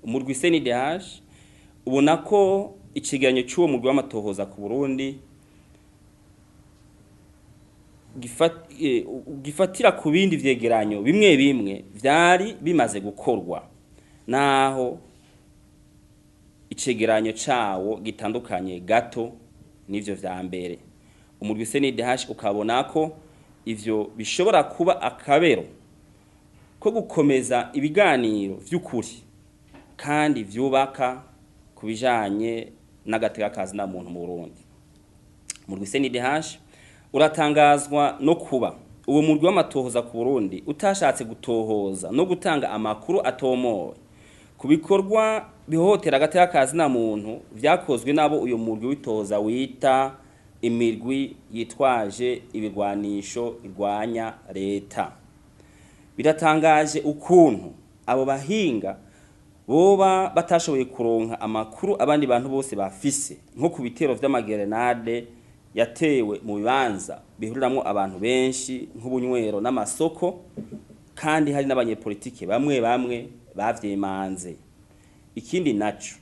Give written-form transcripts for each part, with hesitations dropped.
umurwi Cnidh ubona ko icegeranyo cy'uwo murwi w'amatohoza ku Burundi gifatira ku bindi vyegeranyo bimwe bimwe vyari bimaze gukorwa naho icegeranyo cawo gitandukanye gato n'ivyo vya mbere. Umurwi Cnidh ukabona ko ivyo bishobora kuba akabero ko gukomeza ibiganiro vy'ukuri kandi vyubaka kubijanye n'agateka kazi na muntu mu Burundi. Umurwi Cnidh uratangazwa no kuba uwo murwi w'amatohoza ku Burundi utashatse gutohoza no gutanga amakuru atomoye ku bikorwa bihohotera agateka kazi na muntu vyakozwe nabo uyo murwi witoza wita imirwi yitwaje ibigwanisho irwanya leta. Biratangaje ukuntu abo bahinga boba batashoboye kuronka amakuru abandi bantu bose bafise nko ku bitero vy'amagerenade yatewe mu bibanza bihuriramwo abantu benshi nk'ubunywero n'amasoko, kandi hari n'abanyepolitike bamwe bamwe bavyemanze. Ikindi naco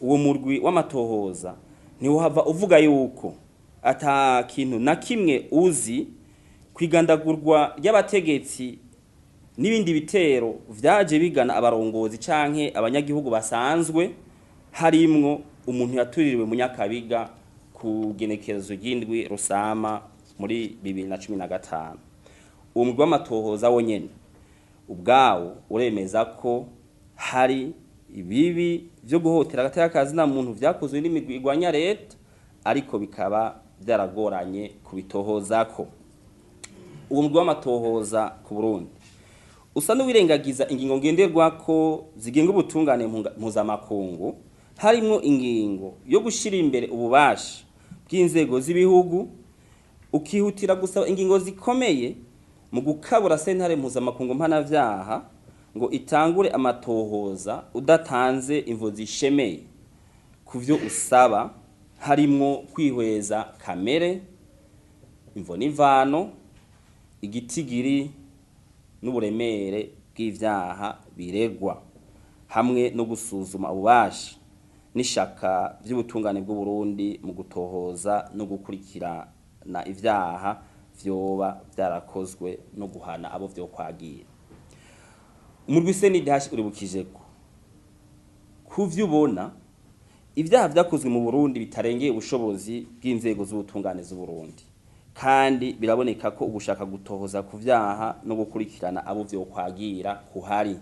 uwo murwi w'amatohoza ntiwohava uvuga yuko ata kintu na kimwe uzi kwigandagurwa ry'abategetsi n'ibindi bitero vyaje bigana abarongozi canke abanyagihugu basanzwe, harimwo umuntu yatuririwe mu Nyakabiga ku genekerezo ry'indwi Rusama muri 2015. Uwo murwi w'amatohoza wonyene ubwawo uremeza ko hari ibibi vyo guhotera agateka kazi na muntu vyakozwe n'imigwi igwanya leta, ariko bikaba byaragoranye kubitohozako. Uwo murwi w'amatohoza ku Burundi usa n'uwirengagiza ingingo ngenderwako zigenga ubutungane mpuzamakungu, harimwo ingingo yo gushira imbere ububasha bw'inzego z'ibihugu, ukihutira gusaba ingingo zikomeye mu gukabura sentare mpuzamakungu mpanavyaha ngo itangure amatohoza udatanze imvo zishemeye kuvyo usaba, harimwo kwihweza kamere, imvo n'imvano, igitigiri n'uburemere bw'ivyaha biregwa, hamwe no gusuzuma ububasha n'ishaka vy'ubutungane bw'u Burundi mu gutohoza no gukurikirana ivyaha vyoba vyarakozwe no guhana abo vyokwagira. Umurwi Cnidh uribukije ko kuvyo ubona ivyaha vyakozwe mu Burundi bitarengeye ubushobozi bw'inzego z'ubutungane z'u Burundi, kandi biraboneka ko ugushaka gutohoza ku vyaha no gukurikirana abo vyokwagira kuhari.